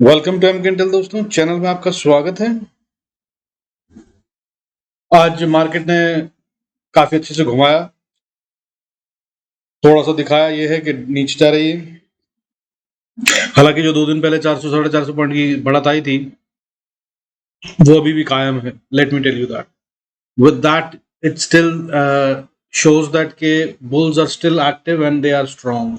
Welcome to एमकेंटल दोस्तों, channel में आपका स्वागत है। आज मार्केट ने काफी अच्छे से घुमाया, थोड़ा सा दिखाया ये है कि नीचे जा रही है। हालांकि जो 2 दिन पहले 400 साढ़े 400 पॉइंट की बढ़त आई थी वो अभी भी कायम है। Let me tell you that with that it still shows that के bulls are still active and they are strong.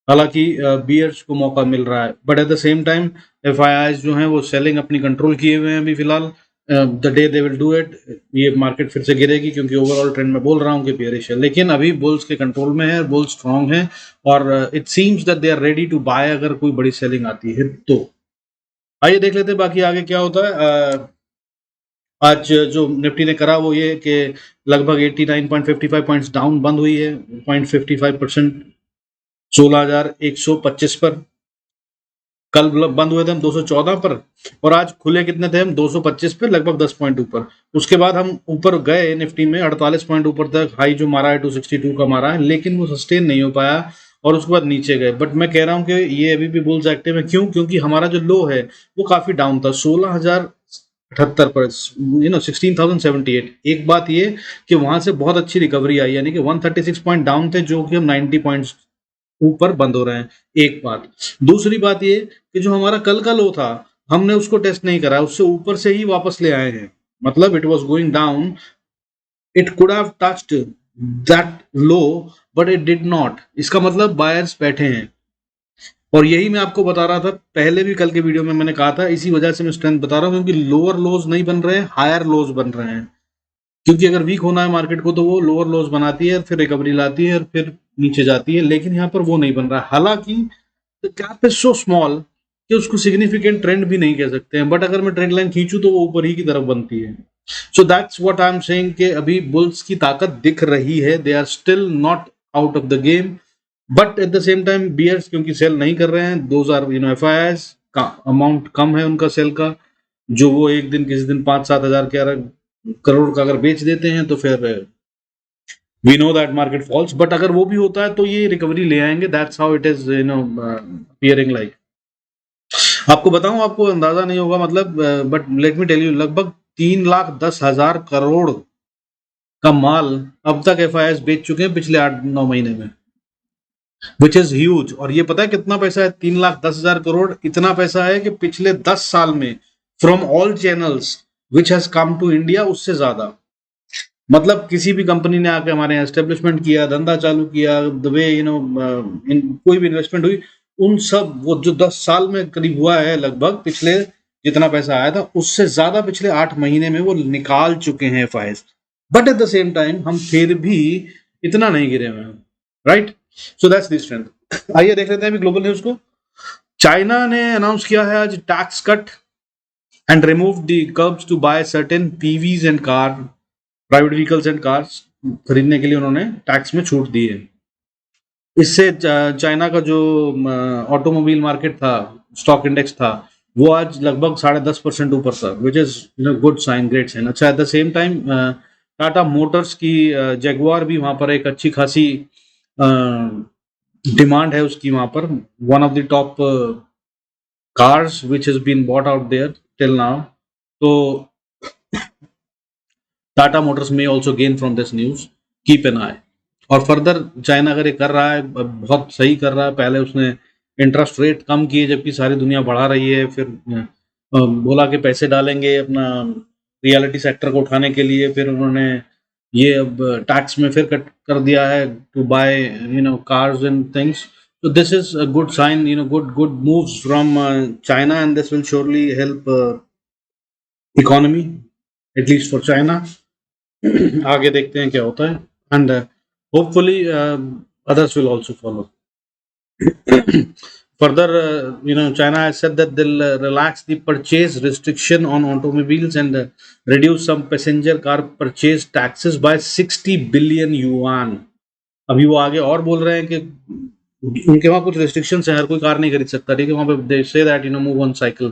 हालांकि बियर्स को मौका मिल रहा है, but at the same time FIIs जो हैं वो सेलिंग अपनी कंट्रोल किए हुए हैं अभी फिलहाल। The day they will do it, ये मार्केट फिर से गिरेगी, क्योंकि ओवरऑल ट्रेंड में बोल रहा हूँ कि बियरिश है, लेकिन अभी बुल्स के कंट्रोल में है, बुल्स स्ट्रांग है और it seems that they are ready to buy अगर कोई बड़ी सेलिंग आती है तो। आइए देख लेते हैं बाकी आगे क्या होता है। आज जो निफ्टी ने करा वो ये कि लगभग 89.55 पॉइंट्स डाउन बंद हुई है, 0.55%, 16,125 पर। कल बंद हुए थे हम 214 पर और आज खुले कितने थे हम 225 पे, लगभग 10 पॉइंट ऊपर। उसके बाद हम ऊपर गए निफ्टी में 48 पॉइंट ऊपर तक, हाई जो मारा है 262 का मारा है, लेकिन वो सस्टेन नहीं हो पाया और उसके बाद नीचे गए। बट मैं कह रहा हूँ कि ये अभी भी बुल्स एक्टिव है। क्यों? क्योंकि हमारा जो लो है वो काफी डाउन था, 16,078 पर, 16,078। एक बात ये कि वहां से बहुत अच्छी रिकवरी आई, यानी कि 136 पॉइंट डाउन थे जो कि हम 90 पॉइंट्स ऊपर बंद हो रहे हैं। एक बात। दूसरी बात ये कि जो हमारा कल का लो था हमने उसको टेस्ट नहीं करा, उससे ऊपर से ही वापस ले आए हैं। मतलब it was going down, it could have touched that low but it did not. इसका मतलब बायर्स बैठे हैं और यही मैं आपको बता रहा था पहले भी, कल के वीडियो में मैंने कहा था। इसी वजह से मैं स्ट्रेंथ बता रहा हूँ, क्योंकि लोअर लोज नहीं बन रहे हैं, हायर लोज बन रहे हैं। क्योंकि अगर वीक होना है मार्केट को तो वो लोअर लोज बनाती है, फिर रिकवरी लाती है और फिर नीचे जाती है, लेकिन यहाँ पर वो नहीं बन रहा है। हालांकि the gap is so small कि उसको सिग्निफिकेंट ट्रेंड भी नहीं कह सकते हैं, बट अगर मैं ट्रेंड लाइन खींचूं तो वो ऊपर ही की तरफ बनती है। So that's what I am saying कि अभी बुल्स की ताकत दिख रही है, they are still not out of the game. But at the same time bears क्योंकि सेल नहीं कर रहे हैं, दोज आर एफआईआईज का अमाउंट कम है उनका सेल का, जो वो एक दिन किसी दिन 5-7 हजार करोड़ का अगर बेच देते हैं तो फिर we know that market falls. But अगर वो भी होता है तो ये रिकवरी ले आएंगे, that's how it is appearing like. आपको बताऊं, आपको अंदाजा नहीं होगा, मतलब but let me tell you, लगभग 3,10,000 करोड़ का माल अब तक एफआईआईज बेच चुके हैं पिछले 8-9 महीने में, विच इज ह्यूज। और ये पता है कितना पैसा है? 3,10,000 करोड़ इतना पैसा है कि पिछले 10 साल में from all channels which has come to India उससे ज्यादा। मतलब किसी भी कंपनी ने आके हमारे यहाँ एस्टेब्लिशमेंट किया, धंधा चालू किया, द वे कोई भी इन्वेस्टमेंट हुई, उन सब वो जो 10 साल में करीब हुआ है, लगभग पिछले जितना पैसा आया था उससे ज्यादा पिछले 8 महीने में वो निकाल चुके हैं FIs. But at the same time हम फिर भी इतना नहीं गिरे हुए हैं, right? So that's the strength. आइए देख लेते हैं अभी ग्लोबल न्यूज को। चाइना ने अनाउंस किया है आज tax cut and remove the curbs to buy certain PVs and car, private vehicles and cars खरीदने के लिए उन्होंने टैक्स में छूट दी है। इससे चाइना का जो ऑटोमोबाइल मार्केट था, स्टॉक इंडेक्स था, वो आज लगभग 10.5% ऊपर था, which is good sign, great sign. अच्छा, at the same time Tata Motors की जगुआर भी वहां पर एक अच्छी खासी डिमांड है उसकी वहां पर, one of the top cars which has been bought out there till now. तो टाटा मोटर्स में also gain from this news, keep an eye. और फर्दर चाइना अगर ये कर रहा है, बहुत सही कर रहा है। पहले उसने इंटरेस्ट रेट कम किए जबकि सारी दुनिया बढ़ा रही है, फिर बोला कि पैसे डालेंगे अपना रियलिटी सेक्टर को उठाने के लिए, फिर उन्होंने ये अब टैक्स में फिर कट कर दिया है to buy cars and things. So this is a good sign, good moves from China, and this will surely help economy, at least for China. आगे देखते हैं क्या होता है, and hopefully others will also follow. Further, China has said that they'll relax the purchase restriction on automobiles and reduce some passenger car purchase taxes by 60 billion yuan. अभी वो आगे और बोल रहे हैं कि उनके वहां कुछ restrictions हैं, हर कोई कार नहीं खरीद सकता, ठीक है? वहां पे they say that move on cycle.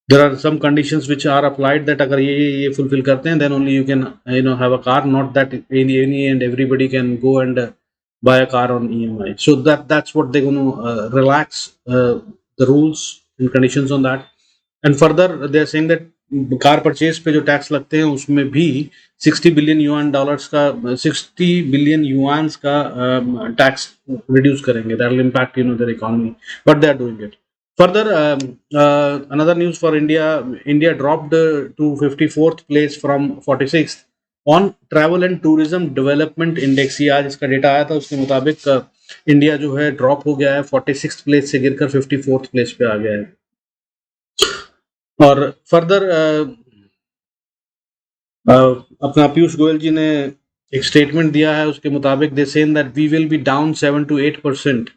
There are some conditions which are applied that अगर ये fulfill करते हैं then only you can have a car, not that any and everybody can go and buy a car on EMI. So that's what they're going to relax the rules and conditions on that. And further, they are saying that car purchase पे जो tax लगते हैं उसमें भी 60 billion yuan dollars का 60 billion yuans का tax reduce करेंगे. That will impact their economy, but they are doing it. Further, another news for India. India dropped to 54th place from 46th on Travel and Tourism Development Index. ये आज इसका data आया था, उसके मुताबिक India जो है ड्रॉप हो गया है, 46th प्लेस से गिरकर 54th प्लेस पे आ गया है. और फर्दर अपना पीयूष गोयल जी ने एक स्टेटमेंट दिया है, उसके मुताबिक they said that we will be down 7 to 8%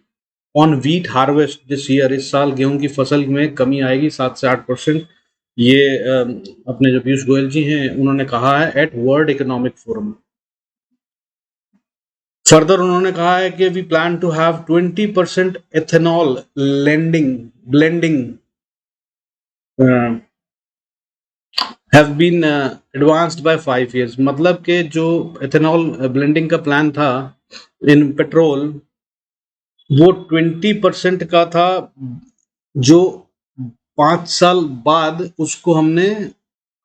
on wheat harvest this year. इस साल गेहूं की फसल में कमी आएगी 7 से 8%. ये अपने जो पीयूष गोयल जी हैं उन्होंने कहा है at World Economic Forum. Further उन्होंने कहा है कि we plan to have 20% ethanol blending have been advanced by 5 years. मतलब कि जो एथेनॉल ब्लेंडिंग का प्लान था इन पेट्रोल वो 20% का था, जो 5 साल बाद उसको हमने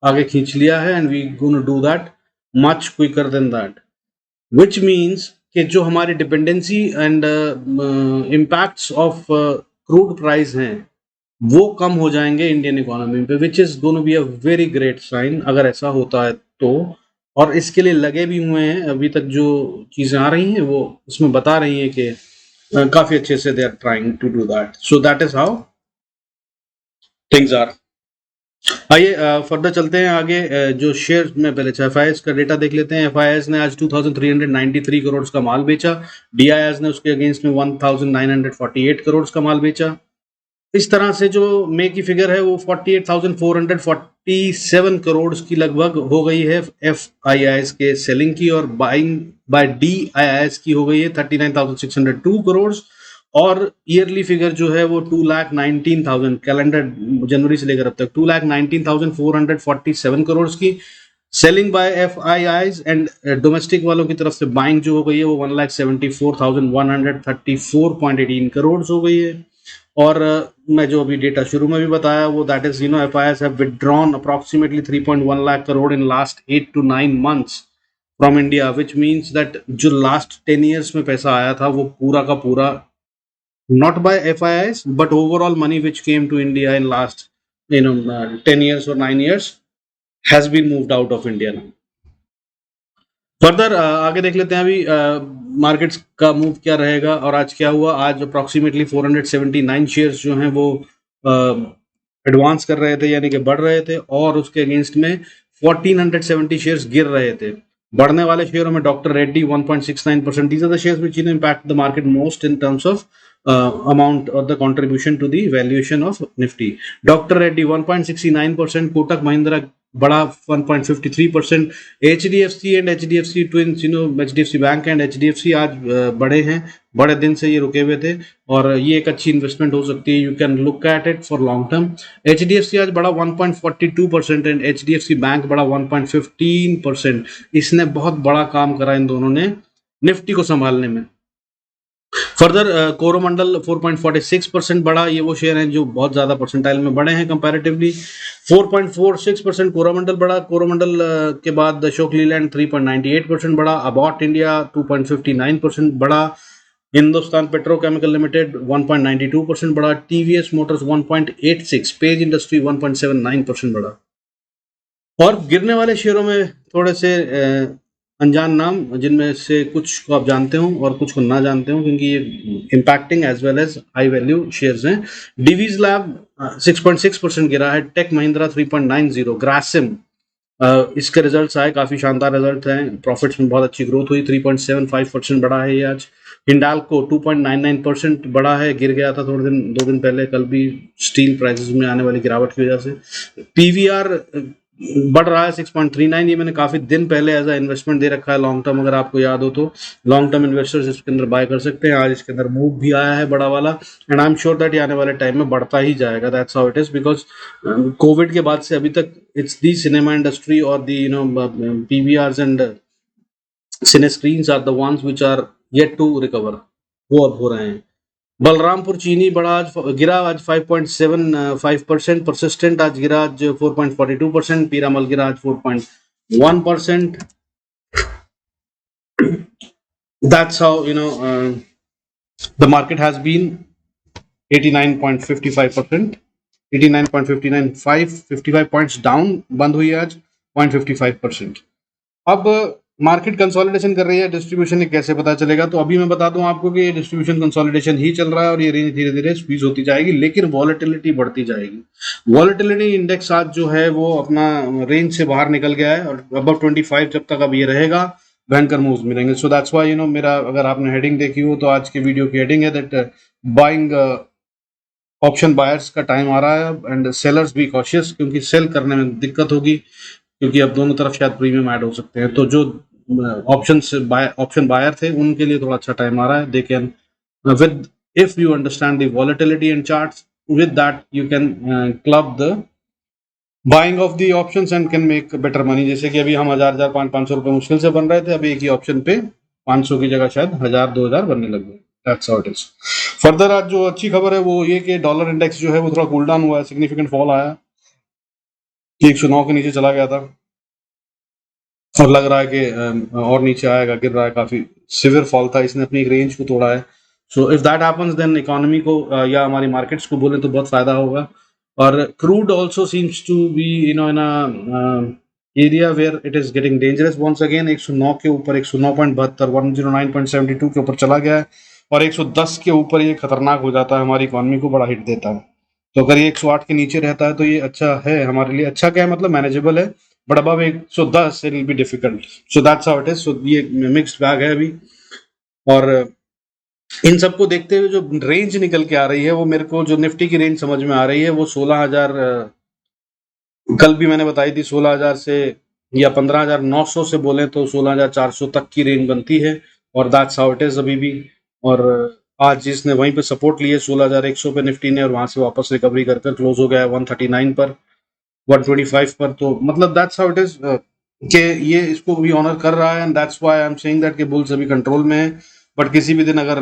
आगे खींच लिया है. And we gonna do that much quicker than that, which means कि जो हमारी dependency and impacts of crude price हैं वो कम हो जाएंगे इंडियन इकोनॉमी पे, which is gonna be a very great sign अगर ऐसा होता है तो. और इसके लिए लगे भी हुए हैं. अभी तक जो चीजें आ रही हैं वो इसमें बता रही हैं कि काफी अच्छे से they are trying to do that. So that is how things are. आइए फर्दर चलते हैं आगे. जो शेयर में पहले एफआईएस का डेटा देख लेते हैं. एफआईएस ने आज 2393 करोड़ का माल बेचा. डीआईएस ने उसके अगेंस्ट में 1948 करोड़ का माल बेचा. इस तरह से जो मे की फिगर है वो 48,447 करोड़ की लगभग हो गई है एफआईआईएस के सेलिंग की, और बाइंग बाय डीआईआईएस की हो गई है 39,602 करोड़. और ईयरली फिगर जो है वो 2,19,000 कैलेंडर जनवरी से लेकर अब तक 2,19,447 करोड़ की सेलिंग बाय एफआईआईएस. एंड डोमेस्टिक वालों की तरफ से बाइंग जो हो गई है वो 1,74,134.18 करोड़ हो गई है. और मैं जो अभी डेटा शुरू में भी बताया वो that is FIIs have withdrawn approximately 3.1 lakh crore in last 8 to 9 months from India, which means that जो लास्ट 10 years में पैसा आया था वो पूरा का पूरा not by FIIs but overall money which came to India in last 10 years or 9 years has been moved out of India now. Further आगे देख लेते हैं अभी मार्केट्स का मूव क्या रहेगा और आज क्या हुआ. आज अप्रॉक्सीमेटली 479 शेयर्स जो हैं वो एडवांस कर रहे थे यानी कि बढ़ रहे थे, और उसके अगेंस्ट में 1470 शेयर्स गिर रहे थे. बढ़ने वाले शेयरों में doctor Reddy 1.69%. These are the shares which impact the market most in terms of amount or the contribution to the valuation of Nifty. Dr. Reddy 1.69%, Kotak Mahindra बड़ा 1.53%, HDFC and HDFC twins HDFC bank and HDFC आज बड़े हैं, बड़े दिन से ये रुके हुए थे और ये एक अच्छी इन्वेस्टमेंट हो सकती है. You can look at it for long term. HDFC आज बड़ा 1.42% एंड HDFC बैंक बड़ा 1.15%. इसने बहुत बड़ा काम करा इन दोनों ने निफ्टी को संभालने में. फर्दर कोरोमंडल 4.46% बढ़ा. ये वो शेयर हैं जो बहुत ज्यादा परसेंटाइल में बढ़े हैं कंपैरेटिवली. 4.46% कोरोमंडल बढ़ा. कोरोमंडल के बाद अशोक लीलैंड 3.98% बढ़ा. अबॉट इंडिया 2.59% बढ़ा. हिंदुस्तान पेट्रोकेमिकल लिमिटेड 1.92% बढ़ा. टीवीएस मोटर्स 1.86, पेज इंडस्ट्री 1.79% बढ़ा. और गिरने वाले शेयरों में थोड़े से अनजान नाम, जिनमें से कुछ को आप जानते हो और कुछ को ना जानते हो क्योंकि ये impacting as well as high value shares हैं. डिवीज लैब 6.6% गिरा है. टेक महिंद्रा 3.90. ग्रासिम इसके रिजल्ट्स आए, काफी शानदार रिजल्ट हैं, प्रॉफिट्स में बहुत अच्छी ग्रोथ हुई, 3.75% बढ़ा है ये आज. हिंडाल्को 2.99% बढ़ा है, गिर गया था थोड़े दिन 2 दिन पहले, कल भी स्टील प्राइसेस में आने वाली गिरावट की वजह से. पीवीआर बढ़ रहा है 6.39. ये मैंने काफी दिन पहले एज अ इन्वेस्टमेंट दे रखा है लॉन्ग टर्म, अगर आपको याद हो तो लॉन्ग टर्म इन्वेस्टर्स इसके अंदर बाय कर सकते हैं. आज इसके अंदर मूव भी आया है बड़ा वाला and I am sure that ये आने वाले टाइम में बढ़ता ही जाएगा. That's how it is because Covid के बाद से अभी तक इट्स दी सिनेमा इंडस्ट्री और the PVRs and cine screens are the ones which are yet to recover. वो अब हो रहे हैं. बलरामपुर चीनी बड़ा आज गिरा आज 5.75%, परसिस्टेंट आज गिरा आज 4.42%, पीरामल गिरा आज 4.1%. That's how the market has been 89.55%, 89.595, 55 points down बंद हुई आज 0.55%. अब मार्केट कंसोलिडेशन कर रही है, डिस्ट्रीब्यूशन कैसे पता चलेगा? तो अभी मैं बता दूं आपको कि ये डिस्ट्रीब्यूशन कंसोलिडेशन ही चल रहा है और ये रेंज धीरे धीरे स्क्वीज होती जाएगी, लेकिन वॉलेटिलिटी बढ़ती जाएगी. वॉलेटिलिटी इंडेक्स आज जो है वो अपना रेंज से बाहर निकल गया है और अबव 25 जब तक अब ये रहेगा भयंकर मूव्स मिलेंगे. सो दैट्स व्हाई मेरा, अगर आपने हेडिंग देखी हो तो आज के वीडियो की हेडिंग है दैट बाइंग ऑप्शन बायर्स का टाइम आ रहा है एंड सेलर्स बी कॉशियस, क्योंकि सेल करने में दिक्कत होगी, क्योंकि अब दोनों तरफ शायद प्रीमियम ऐड हो सकते हैं. तो जो ऑप्शन बायर थे उनके लिए थोड़ा अच्छा टाइम आ रहा है. They can with if you understand the volatility and charts, with that you can club the buying of the options and can make better money. जैसे कि अभी हम 1000 500 रुपए मुश्किल से बन रहे थे, अभी एक ही ऑप्शन पे 500 की जगह शायद 1000 2000 बनने लग गए. That's how it is. Further आज जो अच्छी खबर है वो ये कि डॉलर इंडेक्स जो है वो थोड़ा कूल डाउन हुआ है, सिग्निफिकेंट फॉल आया कि 109 के नीचे चला गया था और लग रहा है कि और नीचे आएगा, गिर रहा है, काफी सिवियर फॉल था, इसने अपनी एक रेंज को तोड़ा है. So if that happens then economy को या हमारी मार्केट्स को बोले तो बहुत फायदा होगा. और crude also seems to be in area where it is getting dangerous once again. 109 के ऊपर 109.72 109.72 के ऊपर चला गया है और 110 के ऊपर ये खतरनाक हो जाता है, हमारी इकोनॉमी को बड़ा हिट देता है. तो अगर ये 108 के नीचे रहता है तो ये अच्छा है हमारे लिए. अच्छा क्या है मतलब मैनेजेबल है, but above 110 it will be difficult. So that's how it is. So ये मिक्स्ड बैग है अभी. और इन सबको देखते हुए जो रेंज निकल के आ रही है वो मेरे को, जो निफ्टी की रेंज समझ में आ रही है वो 16,000, कल भी मैंने बताई थी 16,000 से या 15,900 से बोले तो 16,400 तक की रेंज बनती है. और दैट्स हाउ इट इज अभी भी. और आज जिसने वहीं पे सपोर्ट लिए 16,100 पे निफ्टी ने, और वहां से वापस रिकवरी कर क्लोज हो गया है 139 पर 125 पर. तो मतलब दैट्स हाउ इट इज कि ये इसको भी ऑनर कर रहा है and that's why I am saying that कि बुल्स अभी कंट्रोल में है. बट किसी भी दिन अगर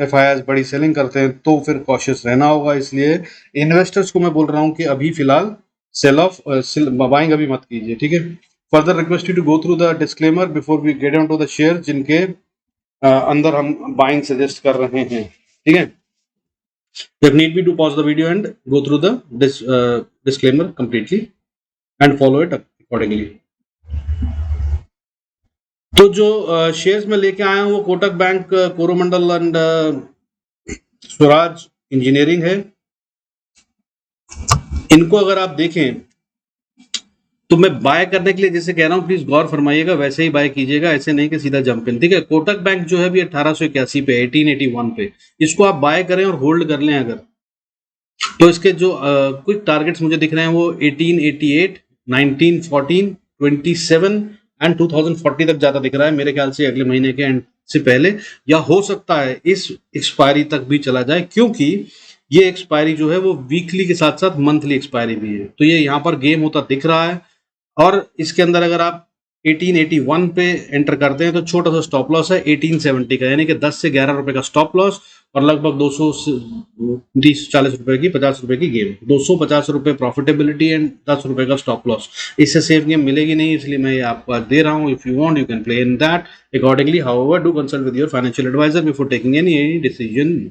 एफआईआई बड़ी सेलिंग करते हैं तो फिर कॉशियस रहना होगा. इसलिए इन्वेस्टर्स को मैं बोल रहा हूँ कि अभी फिलहाल सेल ऑफ बाइंग अभी मत कीजिए, ठीक है. Further request you to go through the disclaimer before we get on to the share जिनके अंदर हम बाइंग सजेस्ट कर रहे हैं, ठीक है. If need be, to pause the video and go through the disclaimer completely and follow it accordingly. तो जो शेयर्स में लेके आया हूँ वो Kotak bank, Coromandel and Swaraj engineering है. इनको अगर आप देखें तो मैं बाय करने के लिए जैसे कह रहा हूँ प्लीज गौर फरमाइएगा, वैसे ही बाय कीजिएगा, ऐसे नहीं कि सीधा जंप इन, ठीक है. कोटक बैंक जो है अभी 1881 पे 1881 पे, इसको आप बाय करें और होल्ड कर लें अगर, तो इसके जो क्विक टारगेट्स मुझे दिख रहे हैं वो 1888, 1914, 27 एंड 2040 तक ज्यादा दिख रहा है मेरे ख्याल से, अगले महीने के एंड से पहले, या हो सकता है इस एक्सपायरी तक भी चला जाए, क्योंकि ये एक्सपायरी जो है वो वीकली के साथ साथ मंथली एक्सपायरी भी है. तो ये यहाँ पर गेम होता दिख रहा है. और इसके अंदर अगर आप 1881 पे एंटर करते हैं तो छोटा सा स्टॉप लॉस है 1870 का, यानी कि 10 से 11 रुपए का स्टॉप लॉस और लगभग 230-40 रुपए की 50 रुपए की गेम, 250 रुपए प्रॉफिटेबिलिटी एंड 10 रुपए का स्टॉप लॉस. इससे सेफ गेम मिलेगी नहीं, इसलिए मैं ये आपको आज दे रहा हूँ. If you want you can play in that accordingly. However do consult with your financial advisor before taking any decision.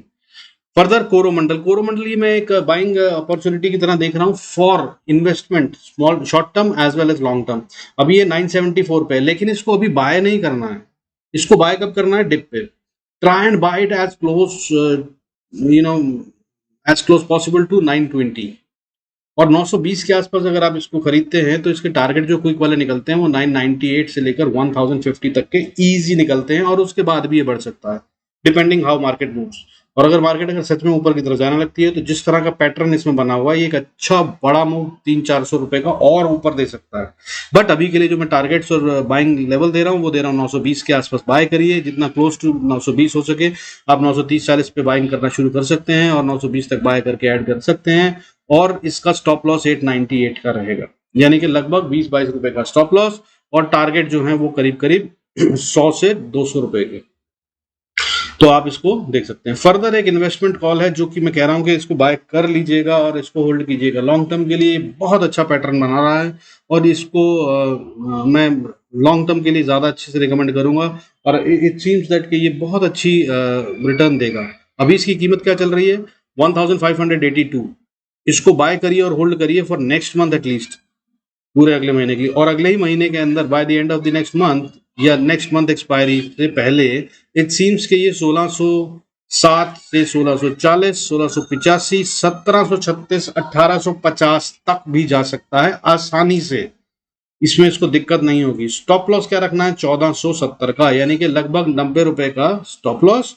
Further Coromandel ये मैं एक बाइंग अपॉर्चुनिटी की तरह देख रहा हूँ for investment, small short term as well as long term. अभी ये 974 पे है, लेकिन इसको अभी बाय नहीं करना है. इसको बाय कब करना है? डिप पे. Try and buy it as close as close possible to 920 और 920 के आसपास अगर आप इसको खरीदते हैं तो इसके टारगेट जो क्विक वाले निकलते हैं वो 998 से लेकर 1050 तक के इजी निकलते हैं, और उसके बाद भी ये बढ़ सकता है डिपेंडिंग हाउ मार्केट मूव्स. और अगर मार्केट अगर सच में ऊपर की तरफ जाने लगती है तो जिस तरह का पैटर्न इसमें बना हुआ है ये एक अच्छा बड़ा मूव 300-400 रुपए का और ऊपर दे सकता है. बट अभी के लिए जो मैं टारगेट्स और बाइंग लेवल दे रहा हूँ वो दे रहा हूँ 920 के आसपास बाय करिए, जितना क्लोज टू 920 हो सके आप 930-40 पे बाइंग करना शुरू कर सकते हैं और 920 तक बाय करके ऐड कर सकते हैं. और इसका स्टॉप लॉस 898 का रहेगा, यानी कि लगभग 20-22 रुपए का स्टॉप लॉस, और टारगेट जो है वो करीब करीब 100 से 200 रुपए के. तो आप इसको देख सकते हैं। फर्दर एक इन्वेस्टमेंट कॉल है जो कि मैं कह रहा हूं कि इसको बाय कर लीजिएगा और इसको होल्ड कीजिएगा लॉन्ग टर्म के लिए। बहुत अच्छा पैटर्न बना रहा है और इसको मैं लॉन्ग टर्म के लिए ज़्यादा अच्छे से रिकमेंड करूंगा और इट सीम्स दैट कि ये बहुत अच्छी रिटर्न देगा। अभी इसकी कीमत क्या चल रही है? 1582। इसको बाय करिए और होल्ड करिए फॉर नेक्स्ट मंथ एटलीस्ट, पूरे अगले महीने के लिए। और अगले ही महीने के अंदर by the end of the next month या नेक्स्ट मंथ एक्सपायरी से पहले इट सीम्स कि ये 1607 से 1640, 1685, 1736, 1850 तक भी जा सकता है आसानी से। इसमें इसको दिक्कत नहीं होगी। स्टॉप लॉस क्या रखना है? 1470 का, यानी कि लगभग 90 रुपए का स्टॉप लॉस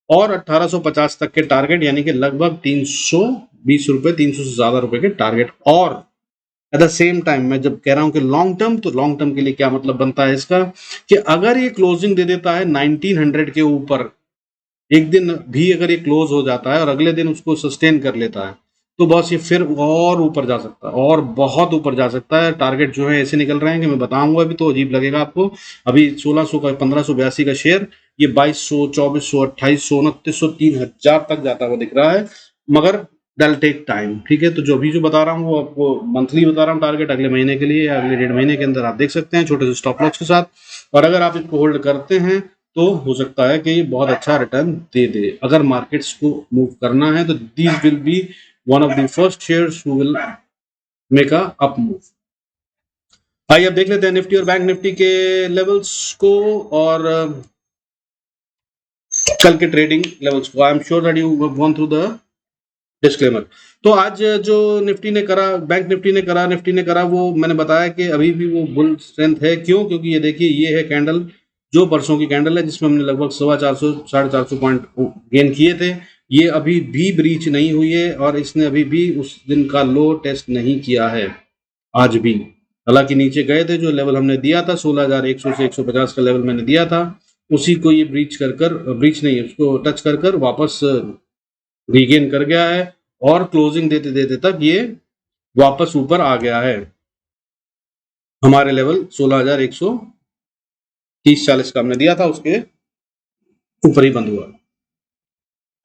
और 1850 तक के टारगेट, यानी कि लगभग 320 रुपए, 300 से ज्यादा रुपए के टारगेट। और एट द सेम टाइम मैं जब कह रहा हूं कि लॉन्ग टर्म, तो लॉन्ग टर्म के लिए क्या मतलब बनता है इसका कि अगर ये क्लोजिंग दे देता है 1900 के ऊपर, एक दिन भी अगर ये क्लोज हो जाता है और अगले दिन उसको सस्टेन कर लेता है, तो बस ये फिर और ऊपर जा सकता है और बहुत ऊपर जा सकता है। टारगेट जो है ऐसे निकल रहे हैं कि मैं बताऊंगा अभी तो अजीब लगेगा आपको। अभी 1600 का, 1582 का शेयर, ये 2200, 2400, 2800, 2900, 3000 तक जाता हुआ दिख रहा है, मगर दैल टेक टाइम। ठीक है, तो जो अभी जो बता रहा हूँ वो आपको मंथली बता रहा हूँ टारगेट, अगले महीने के लिए या अगले 1.5 महीने के अंदर आप देख सकते हैं छोटे से स्टॉप लॉस के साथ। और अगर आप इसको होल्ड करते हैं तो हो सकता है कि ये बहुत अच्छा रिटर्न दे दे। अगर मार्केट्स को मूव करना है तो these will be one of the first shares who will make a up move. आइए अब देख लेते हैं निफ्टी और बैंक निफ्टी के लेवल्स को और कल के ट्रेडिंग लेवल्स को। I am sure that you have gone through the disclaimer. तो आज जो निफ्टी ने करा, बैंक निफ्टी ने करा, निफ्टी ने करा, वो मैंने बताया कि अभी भी वो बुल स्ट्रेंथ है। क्यों? क्योंकि ये देखिए, ये है कैंडल जो परसों की कैंडल है जिसमें हमने लगभग 450, 450 पॉइंट गेन किए थे। ये अभी भी ब्रीच नहीं हुई है और इसने अभी भी उस दिन का लो टेस्ट नहीं किया है आज भी। हालांकि नीचे गए थे, जो लेवल हमने दिया था 16,100 से 150 का लेवल मैंने दिया था, उसी को ये ब्रीच कर ब्रीच नहीं, उसको टच कर वापस रीगेन कर गया है और क्लोजिंग देते देते तक ये वापस ऊपर आ गया है। हमारे लेवल 16,130-40 का हमने दिया था, उसके ऊपर ही बंद हुआ।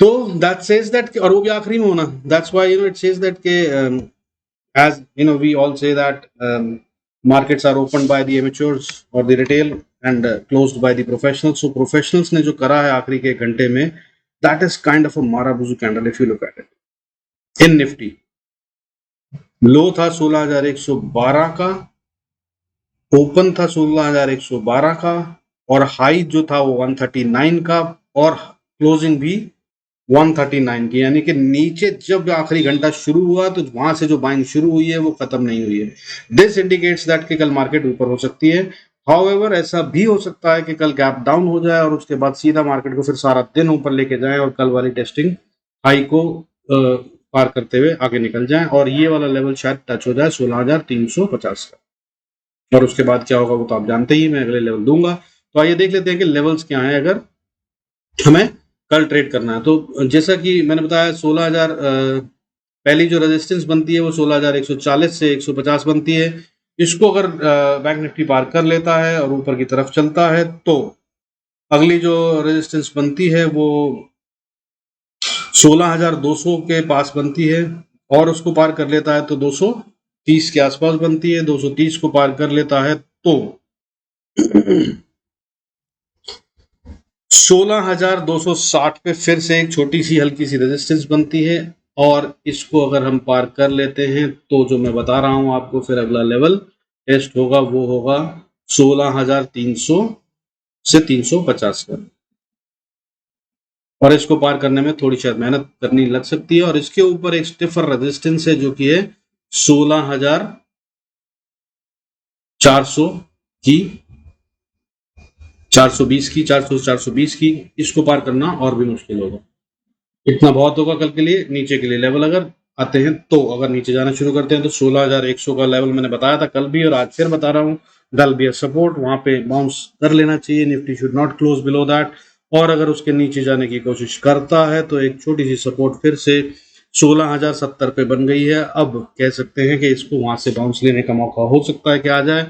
तो दैट सेज दैट, और वो भी आखिरी में होना, that's why it says that के as we all say that markets are opened by the amateurs or the retail and closed by the professionals. So professionals ने जो करा है आखिरी के घंटे में, that is kind of a marabuzu candle if you look at it. in Nifty लो था 16,112 का, ओपन था 16,112 का और हाई जो था वो 139 का और क्लोजिंग भी 139 की। यानी कि नीचे जब आखिरी घंटा शुरू हुआ तो वहां से जो बाइंग शुरू हुई है वो खत्म नहीं हुई है। दिस इंडिकेट्स दैट कि कल मार्केट ऊपर हो सकती है। हाउएवर ऐसा भी हो सकता है कि कल गैप डाउन हो जाए और उसके बाद सीधा मार्केट को फिर सारा दिन ऊपर लेके जाए और कल वाली टेस्टिंग हाई को पार करते हुए आगे निकल जाए और ये वाला लेवल शायद टच हो जाए 16,350 का। और उसके बाद क्या होगा वो तो आप जानते ही, मैं अगले लेवल दूंगा। तो आइए देख लेते हैं कि लेवल्स क्या हैं अगर हमें कल ट्रेड करना है। तो जैसा कि मैंने बताया 16,000 पहली जो रेजिस्टेंस बनती है वो 16,140 से 150 बनती है। इसको अगर बैंक निफ्टी पार कर लेता है और ऊपर की तरफ चलता है तो अगली जो रेजिस्टेंस बनती है वो 16,200 के पास बनती है और उसको पार कर लेता है तो 230 के आसपास बनती है। 230 को पार कर लेता है तो 16,260 पे फिर से एक छोटी सी हल्की सी रेजिस्टेंस बनती है और इसको अगर हम पार कर लेते हैं तो जो मैं बता रहा हूं आपको, फिर अगला लेवल टेस्ट होगा वो होगा 16,300 से 350 का। और इसको पार करने में थोड़ी शायद मेहनत करनी लग सकती है और इसके ऊपर एक स्टिफर रेजिस्टेंस है जो कि है 16,400 की, 420 की, 400 420 की। इसको पार करना और भी मुश्किल होगा। इतना बहुत होगा कल के लिए। नीचे के लिए लेवल अगर आते हैं तो, अगर नीचे जाना शुरू करते हैं तो 16,100 का लेवल मैंने बताया था कल भी और आज फिर बता रहा हूँ, दैट बी अ सपोर्ट। वहां पे बाउंस कर लेना चाहिए। Nifty should not close below that. और अगर उसके नीचे जाने की कोशिश करता है तो एक छोटी सी सपोर्ट फिर से 16,070 पे बन गई है। अब कह सकते हैं कि इसको वहां से बाउंस लेने का मौका हो सकता है कि आ जाए।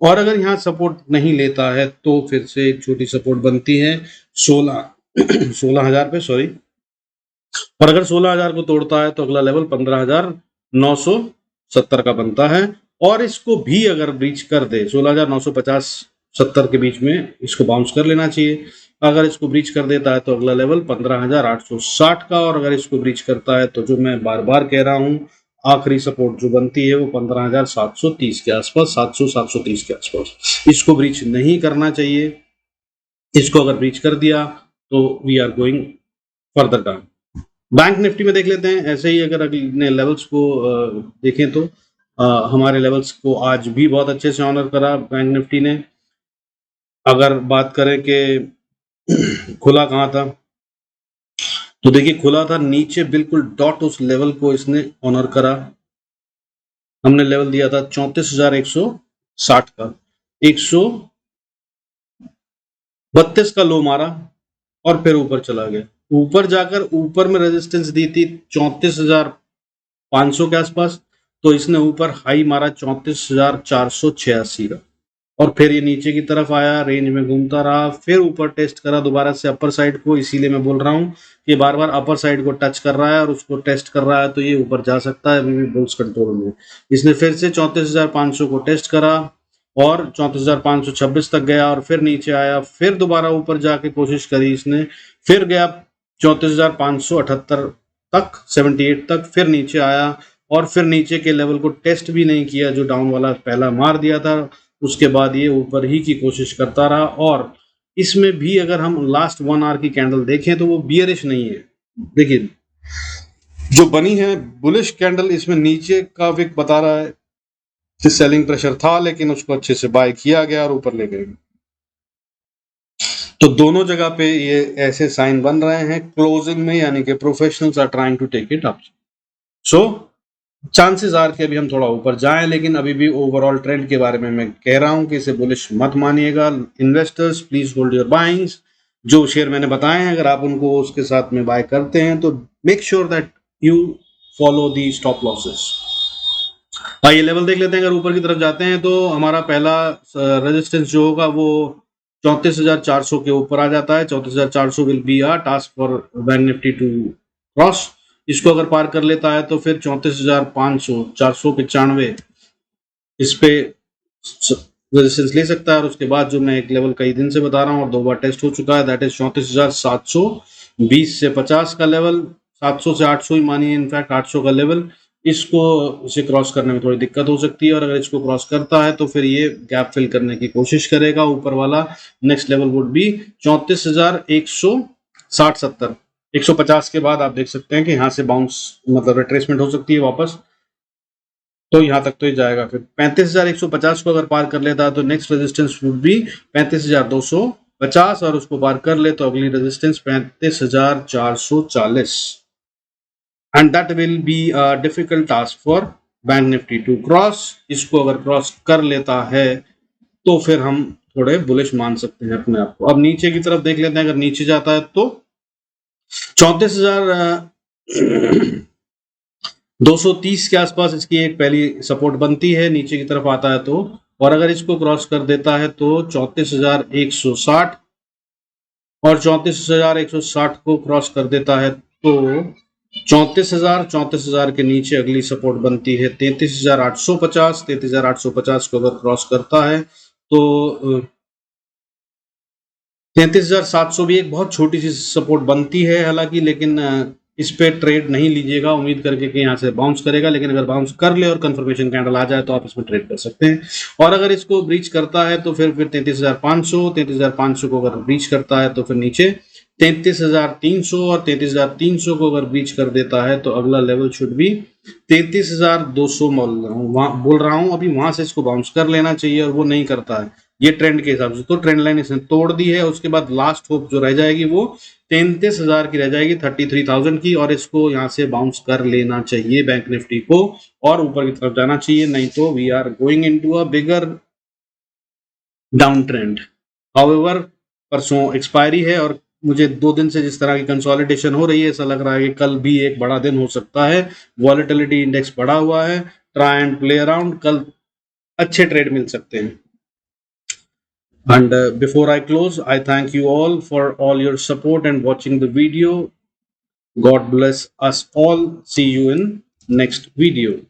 और अगर यहाँ सपोर्ट नहीं लेता है तो फिर से एक छोटी सपोर्ट बनती है 16,000 पे, सॉरी। और अगर 16,000 को तोड़ता है तो अगला लेवल 15,970 का बनता है। और इसको भी अगर ब्रीच कर दे 16,950-70 के बीच में इसको बाउंस कर लेना चाहिए। अगर इसको ब्रीच कर देता है तो अगला लेवल 15,860 का, और अगर इसको ब्रीच करता है तो जो मैं बार बार कह रहा हूं, आखिरी सपोर्ट जो बनती है वो 15,730 के आसपास, 700-730 के आसपास। इसको ब्रीच नहीं करना चाहिए। इसको अगर ब्रीच कर दिया तो we are going further down. Bank Nifty में देख लेते हैं ऐसे ही। अगर अगले लेवल्स को देखें तो हमारे लेवल्स को आज भी बहुत अच्छे से ऑनर करा बैंक निफ्टी ने। अगर बात करें कि खुला कहाँ था, तो देखिए खुला था नीचे बिल्कुल डॉट उस लेवल को इसने ऑनर करा। हमने लेवल दिया था 34,160 का, 132 का लो मारा और फिर ऊपर चला गया। ऊपर जाकर ऊपर में रेजिस्टेंस दी थी 34,500 के आसपास, तो इसने ऊपर हाई मारा 34,486 का, और फिर ये नीचे की तरफ आया, रेंज में घूमता रहा, फिर ऊपर टेस्ट करा दोबारा से अपर साइड को। इसीलिए मैं बोल रहा हूँ कि बार बार अपर साइड को टच कर रहा है और उसको टेस्ट कर रहा है, तो ये ऊपर जा सकता है, अभी भी बुल्स कंट्रोल में। इसने फिर से 34,500 को टेस्ट करा और 34,526 तक गया और फिर नीचे आया, फिर दोबारा ऊपर जाके कोशिश करी इसने, फिर गया 34,578 तक, 78 तक, फिर नीचे आया और फिर नीचे के लेवल को टेस्ट भी नहीं किया जो डाउन वाला पहला मार दिया था। उसके बाद ये ऊपर ही की कोशिश करता रहा। और इसमें भी अगर हम लास्ट 1 आवर की कैंडल देखें तो वो बियरिश नहीं है। देखिए जो बनी है बुलिश कैंडल, इसमें नीचे का विक बता रहा है कि सेलिंग प्रेशर था, लेकिन उसको अच्छे से बाय किया गया और ऊपर ले गए। तो दोनों जगह पे ये ऐसे साइन बन रहे हैं क्लोजिंग में, यानी कि professionals are trying to take it up. So chances are कि अभी हम थोड़ा ऊपर जाएं, लेकिन अभी भी ओवरऑल ट्रेंड के बारे में मैं कह रहा हूं कि इसे बुलिश मत मानिएगा। Investors please hold your buyings. जो शेयर मैंने बताए हैं अगर आप उनको उसके साथ में बाय करते हैं तो make sure that you follow the stop losses. ये लेवल देख लेते हैं। अगर ऊपर की तरफ जाते हैं तो हमारा पहला रेजिस्टेंस जो होगा वो 34,400 के ऊपर आ जाता है। 34,400 will be a task for bank Nifty to cross. इसको अगर पार कर लेता है तो फिर 34,500, 495 इस पे रेजिस्टेंस ले सकता है। और उसके बाद जो मैं एक लेवल कई दिन से बता रहा हूँ और 2 बार टेस्ट हो चुका है, दैट इज 34,720 से 50 का लेवल, 700 से 800 ही मानिए, इनफैक्ट 800 का लेवल। इसको इसे क्रॉस करने में थोड़ी दिक्कत हो सकती है, और अगर इसको क्रॉस करता है तो फिर ये गैप फिल करने की कोशिश करेगा ऊपर वाला। Next level would be 34,160-70। 150 के बाद आप देख सकते हैं कि यहाँ से बाउंस मतलब रिट्रेसमेंट हो सकती है वापस, तो यहाँ तक तो ही जाएगा। फिर 35,150 को अगर पार कर लेता है तो नेक्स्ट रेजिस्टेंस वुड बी 35,250, और उसको पार कर ले तो अगली resistance 35,440, and that will be a difficult task for bank Nifty to cross. इसको अगर क्रॉस कर लेता है तो फिर हम थोड़े बुलिश मान सकते हैं अपने आप को। अब नीचे की तरफ देख लेते हैं। अगर नीचे जाता है तो 34,230 के आसपास इसकी एक पहली सपोर्ट बनती है, नीचे की तरफ आता है तो। और अगर इसको क्रॉस कर देता है तो 34,160, और 34,160 को क्रॉस कर देता है तो 34,000 के नीचे अगली सपोर्ट बनती है 33,850। 33,850 को अगर क्रॉस करता है तो 33,700 भी एक बहुत छोटी सी सपोर्ट बनती है हालांकि, लेकिन इस पे ट्रेड नहीं लीजिएगा उम्मीद करके कि यहाँ से बाउंस करेगा। लेकिन अगर बाउंस कर ले और कंफर्मेशन कैंडल आ जाए तो आप इसमें ट्रेड कर सकते हैं। और अगर इसको ब्रीच करता है तो फिर 33,500 को अगर ब्रीच करता है तो फिर नीचे 33,300, और 33,300 को अगर ब्रीच कर देता है तो अगला लेवल शुड भी 33,200 बोल रहा हूँ अभी, वहां से इसको बाउंस कर लेना चाहिए, और वो नहीं करता है ये ट्रेंड के हिसाब से। तो ट्रेंड लाइन इसने तोड़ दी है। उसके बाद लास्ट होप जो रह जाएगी वो 33,000 की रह जाएगी, 33,000 की, और इसको यहाँ से बाउंस कर लेना चाहिए बैंक निफ्टी को और ऊपर की तरफ जाना चाहिए, नहीं तो we are going into a bigger down trend. However परसों एक्सपायरी है और मुझे 2 दिन से जिस तरह की कंसोलिडेशन हो रही है ऐसा लग रहा है कि कल भी एक बड़ा दिन हो सकता है। वॉलेटिलिटी इंडेक्स बढ़ा हुआ है, ट्राई एंड प्ले अराउंड, कल अच्छे ट्रेड मिल सकते हैं। And before I close, I thank you all for all your support and watching the video. God bless us all. See you in next video.